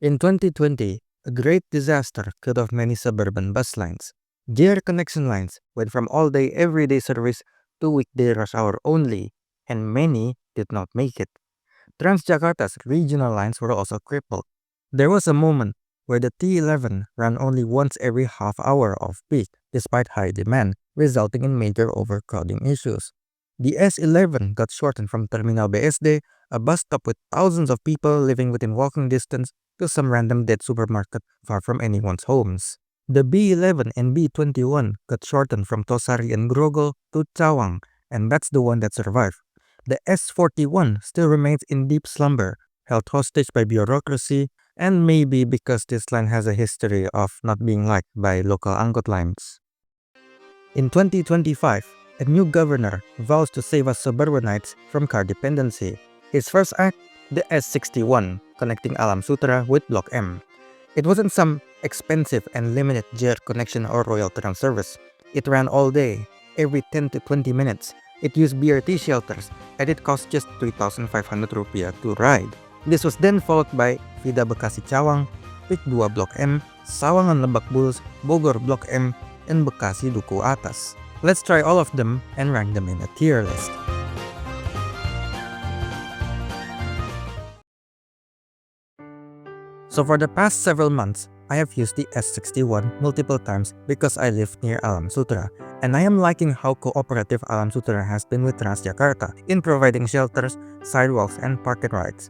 In 2020, a great disaster cut off many suburban bus lines. Their connection lines went from all-day everyday service to weekday rush hour only, and many did not make it. Transjakarta's regional lines were also crippled. There was a moment where the T11 ran only once every half hour off peak, despite high demand, resulting in major overcrowding issues. The S11 got shortened from Terminal BSD, a bus stop with thousands of people living within walking distance, to some random dead supermarket far from anyone's homes. The B11 and B21 got shortened from Tosari and Grogol to Cawang, and that's the one that survived. The S41 still remains in deep slumber, held hostage by bureaucracy, and maybe because this line has a history of not being liked by local angkot lines. In 2025, a new governor vows to save us suburbanites from car dependency. His first act, the S61, connecting Alam Sutera with Block M. It wasn't some expensive and limited jet connection or Royal Tram service. It ran all day, every 10 to 20 minutes. It used BRT shelters, and it cost just 3,500 rupiah to ride. This was then followed by Vida Bekasi Cawang, Pik 2 Blok M, Sawangan Lebak Bulus, Bogor Blok M, and Bekasi Duku Atas. Let's try all of them and rank them in a tier list. So for the past several months, I have used the S61 multiple times because I live near Alam Sutera, and I am liking how cooperative Alam Sutera has been with Transjakarta in providing shelters, sidewalks, and parking rides.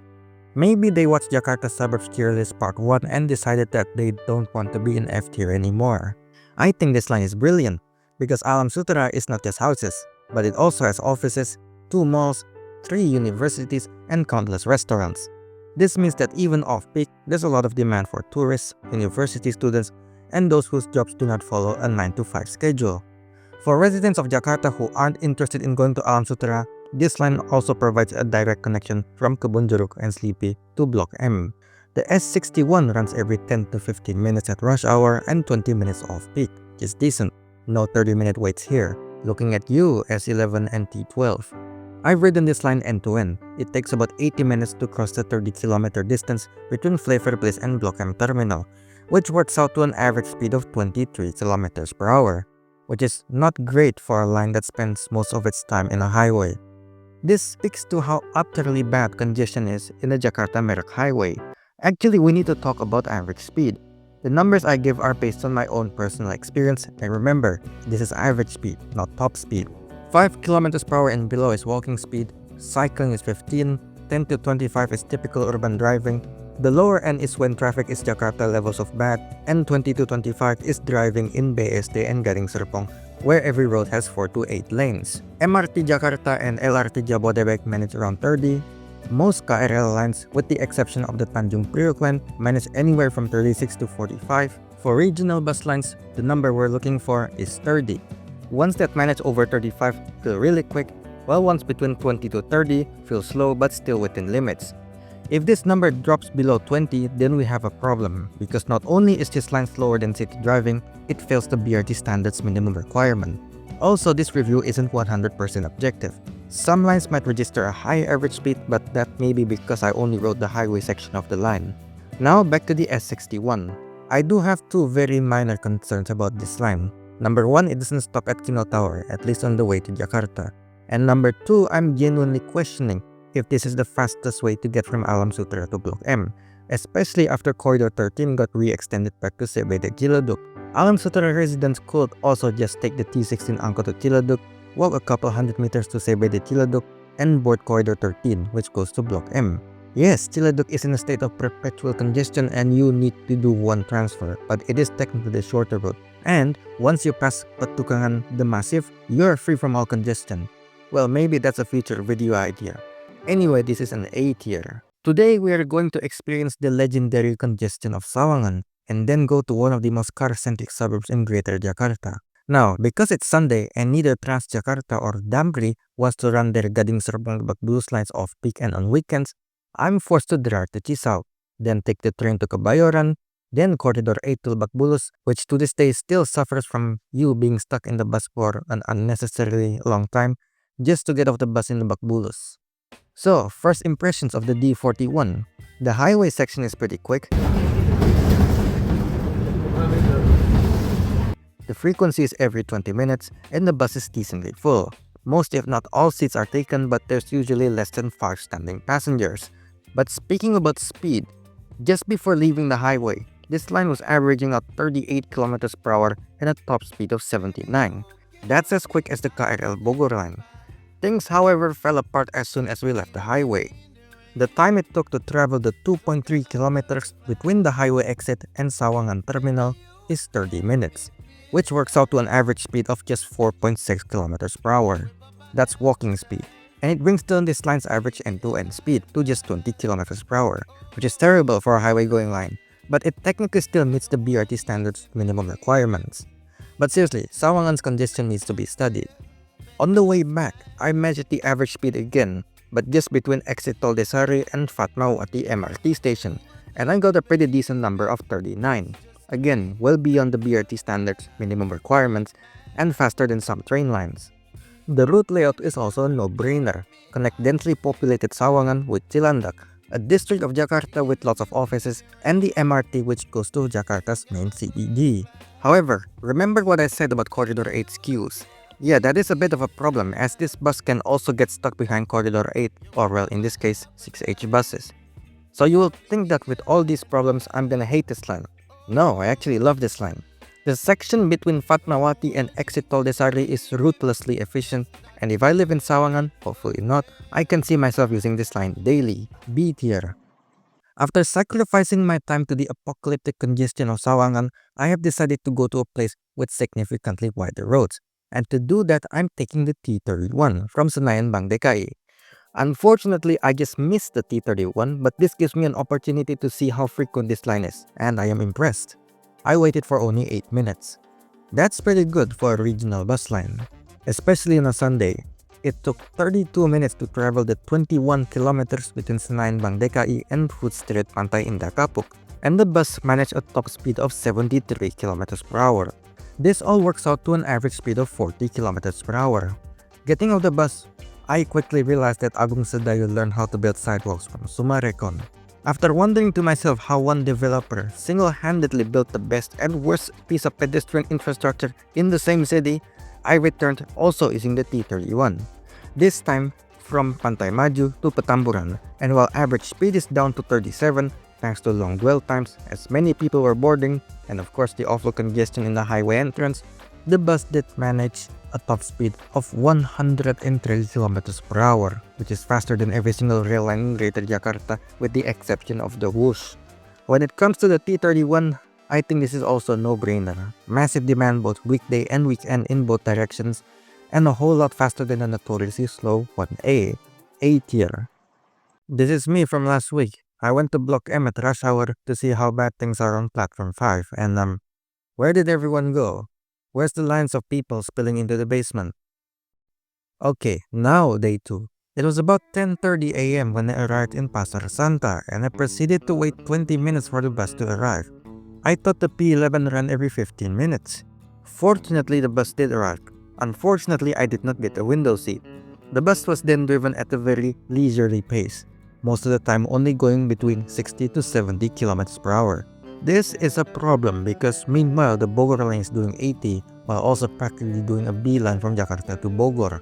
Maybe they watched Jakarta Suburbs Tier List Part 1 and decided that they don't want to be in F tier anymore. I think this line is brilliant because Alam Sutera is not just houses, but it also has offices, 2 malls, 3 universities, and countless restaurants. This means that even off-peak, there's a lot of demand for tourists, university students, and those whose jobs do not follow a 9-to-5 schedule. For residents of Jakarta who aren't interested in going to Alam Sutera, this line also provides a direct connection from Kebun Jeruk and Sleepy to Block M. The S61 runs every 10 to 15 minutes at rush hour and 20 minutes off-peak, which is decent. No 30-minute waits here. Looking at you, S11 and T12. I've ridden this line end-to-end. It takes about 80 minutes to cross the 30-kilometer distance between Flavor Place and Block M Terminal, which works out to an average speed of 23 kilometers per hour, which is not great for a line that spends most of its time in a highway. This speaks to how utterly bad congestion is in the Jakarta-Merak Highway. Actually, we need to talk about average speed. The numbers I give are based on my own personal experience, and remember, this is average speed, not top speed. 5 kilometers per hour and below is walking speed, cycling is 15, 10 to 25 is typical urban driving, the lower end is when traffic is Jakarta levels of bad, and 20 to 25 is driving in BSD and Gading Serpong, where every road has 4 to 8 lanes. MRT Jakarta and LRT Jabodebek manage around 30. Most KRL lines, with the exception of the Tanjung Priok line, manage anywhere from 36 to 45. For regional bus lines, the number we're looking for is 30. Ones that manage over 35 feel really quick, while ones between 20 to 30 feel slow but still within limits. If this number drops below 20, then we have a problem, because not only is this line slower than city driving, it fails the BRT standards minimum requirement. Also, this review isn't 100% objective. Some lines might register a high average speed, but that may be because I only rode the highway section of the line. Now back to the S61. I do have 2 very minor concerns about this line. Number 1, it doesn't stop at Kino Tower, at least on the way to Jakarta. And number 2, I'm genuinely questioning if this is the fastest way to get from Alam Sutera to Block M, especially after Corridor 13 got re-extended back to CBD Ciledug. Alam Sutera residents could also just take the T16 angkot to Ciledug, walk a couple hundred meters to CBD Ciledug, and board Corridor 13, which goes to Block M. Yes, Ciledug is in a state of perpetual congestion and you need to do one transfer, but it is technically the shorter route. And once you pass Petukangan the Massive, you're free from all congestion. Well, maybe that's a future video idea. Anyway, this is an A tier. Today, we are going to experience the legendary congestion of Sawangan and then go to one of the most car-centric suburbs in Greater Jakarta. Now, because it's Sunday and neither Transjakarta or Damri wants to run their Gading Serpong Lebak Bulus lines off-peak and on weekends, I'm forced to drive to Cisau, then take the train to Kebayoran, then Corridor 8 to Lebak Bulus, which to this day still suffers from you being stuck in the bus for an unnecessarily long time just to get off the bus in Lebak Bulus. So, first impressions of the D41. The highway section is pretty quick. The frequency is every 20 minutes and the bus is decently full. Most if not all seats are taken, but there's usually less than 5 standing passengers. But speaking about speed, just before leaving the highway, this line was averaging at 38 kilometers per hour and a top speed of 79. That's as quick as the KRL Bogor line. Things, however, fell apart as soon as we left the highway. The time it took to travel the 2.3 kilometers between the highway exit and Sawangan terminal is 30 minutes, which works out to an average speed of just 4.6 kilometers per hour. That's walking speed, and it brings down this line's average end-to-end speed to just 20 kilometers per hour, which is terrible for a highway-going line, but it technically still meets the BRT standards minimum requirements. But seriously, Sawangan's congestion needs to be studied. On the way back, I measured the average speed again, but just between exit Tol Desari and Fatmao at the MRT station, and I got a pretty decent number of 39. Again, well beyond the BRT standards minimum requirements and faster than some train lines. The route layout is also a no-brainer. Connect densely populated Sawangan with Cilandak, a district of Jakarta with lots of offices, and the MRT which goes to Jakarta's main CBD. However, remember what I said about Corridor 8's queues. Yeah, that is a bit of a problem as this bus can also get stuck behind Corridor 8 or well in this case 6H buses. So you will think that with all these problems I'm gonna hate this line. No, I actually love this line. The section between Fatmawati and exit Tol Desari is ruthlessly efficient, and if I live in Sawangan, hopefully not, I can see myself using this line daily. B tier. After sacrificing my time to the apocalyptic congestion of Sawangan, I have decided to go to a place with significantly wider roads. And to do that, I'm taking the T31 from Senayan Bank DKI. Unfortunately, I just missed the T31, but this gives me an opportunity to see how frequent this line is, and I am impressed. I waited for only 8 minutes. That's pretty good for a regional bus line, especially on a Sunday. It took 32 minutes to travel the 21 kilometers between Senayan Bank DKI and Food Street Pantai Indah Kapuk, and the bus managed a top speed of 73 kilometers per hour. This all works out to an average speed of 40 kilometers per hour. Getting off the bus, I quickly realized that Agung Sedayu learned how to build sidewalks from Sumarekon. After wondering to myself how one developer single-handedly built the best and worst piece of pedestrian infrastructure in the same city, I returned also using the T31. This time from Pantai Maju to Petamburan, and while average speed is down to 37 thanks to long dwell times as many people were boarding and of course the awful congestion in the highway entrance, the bus did manage a top speed of 130 kilometers per hour, which is faster than every single rail line in Greater Jakarta with the exception of the Whoosh. When it comes to the T31, I think this is also a no-brainer. Massive demand both weekday and weekend in both directions, and a whole lot faster than the notoriously slow 1A, A tier. This is me from last week. I went to Block M at rush hour to see how bad things are on Platform 5, and where did everyone go? Where's the lines of people spilling into the basement? Okay, now day 2. It was about 10:30 AM when I arrived in Pasar Santa, and I proceeded to wait 20 minutes for the bus to arrive. I thought the P11 ran every 15 minutes. Fortunately, the bus did arrive. Unfortunately, I did not get a window seat. The bus was then driven at a very leisurely pace, most of the time only going between 60 to 70 kilometers per hour. This is a problem because meanwhile the Bogor line is doing 80 while also practically doing a B line from Jakarta to Bogor.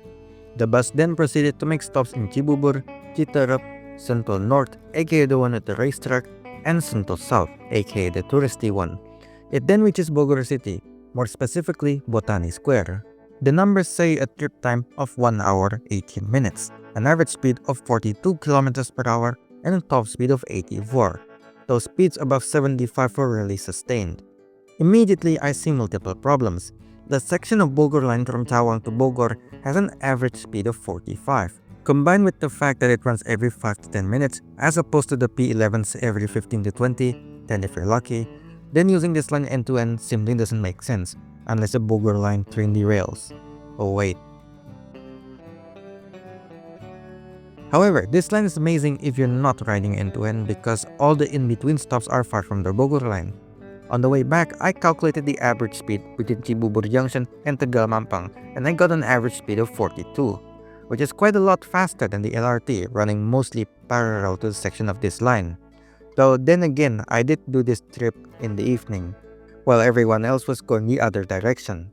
The bus then proceeded to make stops in Cibubur, Citerep, Sentul North, aka the one at the racetrack, and Sentul South, aka the touristy one. It then reaches Bogor City, more specifically Botani Square. The numbers say a trip time of 1 hour 18 minutes, an average speed of 42 kilometers per hour, and a top speed of 84. Those speeds above 75 were rarely sustained. Immediately, I see multiple problems. The section of Bogor line from Cawang to Bogor has an average speed of 45, combined with the fact that it runs every 5 to 10 minutes as opposed to the P11s every 15 to 20, 10 if you're lucky. Then using this line end-to-end simply doesn't make sense, unless the Bogor line train derails. Oh wait. However, this line is amazing if you're not riding end-to-end because all the in-between stops are far from the Bogor line. On the way back, I calculated the average speed between Cibubur Junction and Tegal Mampang, and I got an average speed of 42. which is quite a lot faster than the LRT, running mostly parallel to the section of this line. Though then again, I did do this trip in the evening, while everyone else was going the other direction.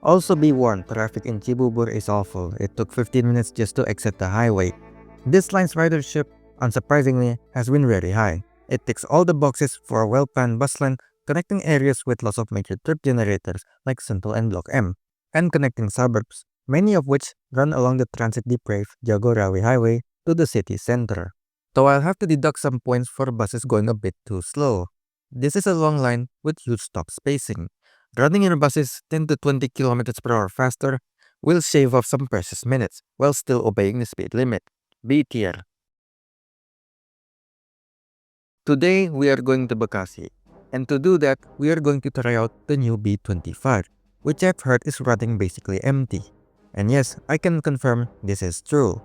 Also be warned, traffic in Cibubur is awful. It took 15 minutes just to exit the highway. This line's ridership, unsurprisingly, has been very high. It ticks all the boxes for a well-planned bus line connecting areas with lots of major trip generators like Sentul and Block M, and connecting suburbs, many of which run along the transit-deprived Jagorawi Highway to the city center. Though I'll have to deduct some points for buses going a bit too slow. This is a long line with huge stop spacing. Running your buses 10 to 20 kilometers per hour faster will shave off some precious minutes while still obeying the speed limit. B tier. Today we are going to Bekasi, and to do that we are going to try out the new B25, which I've heard is running basically empty. And yes, I can confirm this is true.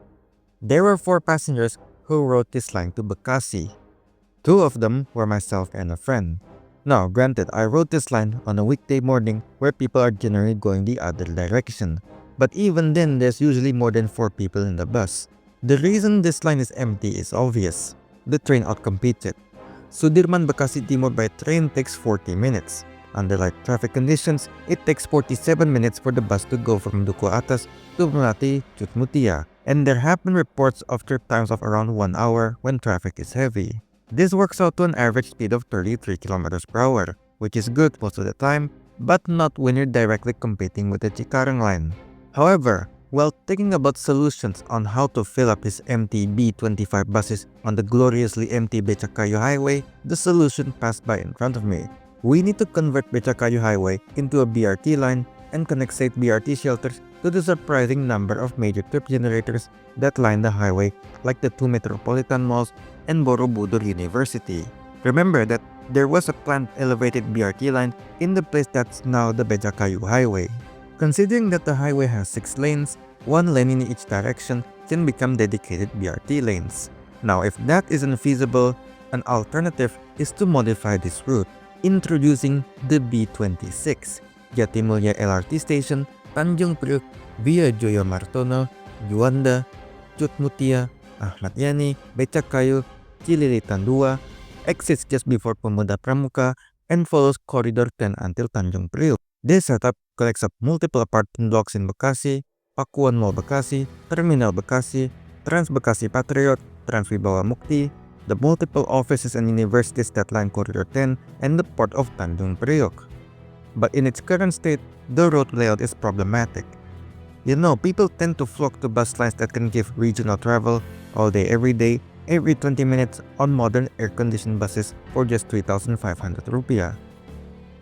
There were 4 passengers who rode this line to Bekasi. 2 of them were myself and a friend. Now, granted, I rode this line on a weekday morning where people are generally going the other direction. But even then, there's usually more than 4 people in the bus. The reason this line is empty is obvious. The train outcompeted. Sudirman Bekasi Timur by train takes 40 minutes. Under light traffic conditions, it takes 47 minutes for the bus to go from Duku Atas to Melati Cutmutia. And there have been reports of trip times of around 1 hour when traffic is heavy. This works out to an average speed of 33 km per hour, which is good most of the time, but not when you're directly competing with the Cikarang line. However, while thinking about solutions on how to fill up these empty B25 buses on the gloriously empty Becakayu Highway, the solution passed by in front of me. We need to convert Becakayu Highway into a BRT line and connect safe BRT shelters to the surprising number of major trip generators that line the highway, like the 2 metropolitan malls and Borobudur University. Remember that there was a planned elevated BRT line in the place that's now the Becakayu Highway. Considering that the highway has 6 lanes, 1 lane in each direction can become dedicated BRT lanes. Now, if that isn't feasible, an alternative is to modify this route, introducing the B26, Jatimulya LRT Station, Tanjung Priok via Joyo Martono, Juanda, Cutmutia, Ahmad Yani, Becakayu, Cililitan 2, exits just before Pemuda Pramuka, and follows Corridor 10 until Tanjung Priok. This setup collects up multiple apartment blocks in Bekasi, Pakuan Mall Bekasi, Terminal Bekasi, Trans Bekasi Patriot, Trans Wibawa Mukti, the multiple offices and universities that line Corridor 10, and the port of Tanjung Priok. But in its current state, the road layout is problematic. You know, people tend to flock to bus lines that can give regional travel all day every day, every 20 minutes on modern air-conditioned buses for just 3,500 rupiah.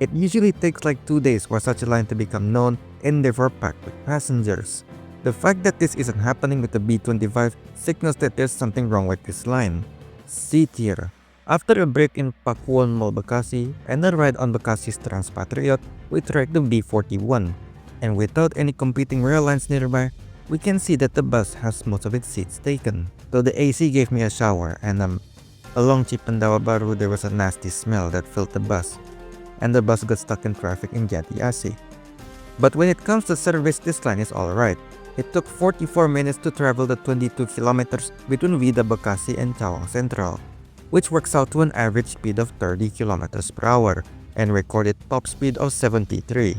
It usually takes like 2 days for such a line to become known and therefore packed with passengers. The fact that this isn't happening with the B25 signals that there's something wrong with this line. C tier. After a break in Pakuan Mall Bekasi and a ride on Bekasi's Trans Patriot, we tried the B41. And without any competing rail lines nearby, we can see that the bus has most of its seats taken. Though the AC gave me a shower and along Cipendawa Baru there was a nasty smell that filled the bus. And the bus got stuck in traffic in Jati Asih. But when it comes to service, this line is alright. It took 44 minutes to travel the 22 kilometers between Vida Bekasi and Cawang Central, which works out to an average speed of 30 kilometers per hour and recorded top speed of 73.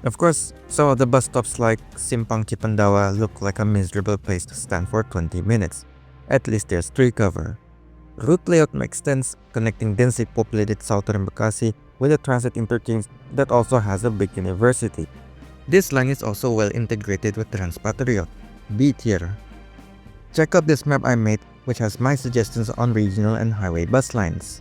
Of course, some of the bus stops like Simpang Cipendawa look like a miserable place to stand for 20 minutes. At least there's tree cover. Route layout makes sense, connecting densely populated southern Bekasi with a transit interchange that also has a big university. This line is also well integrated with Transpatriot, B tier. Check out this map I made, which has my suggestions on regional and highway bus lines.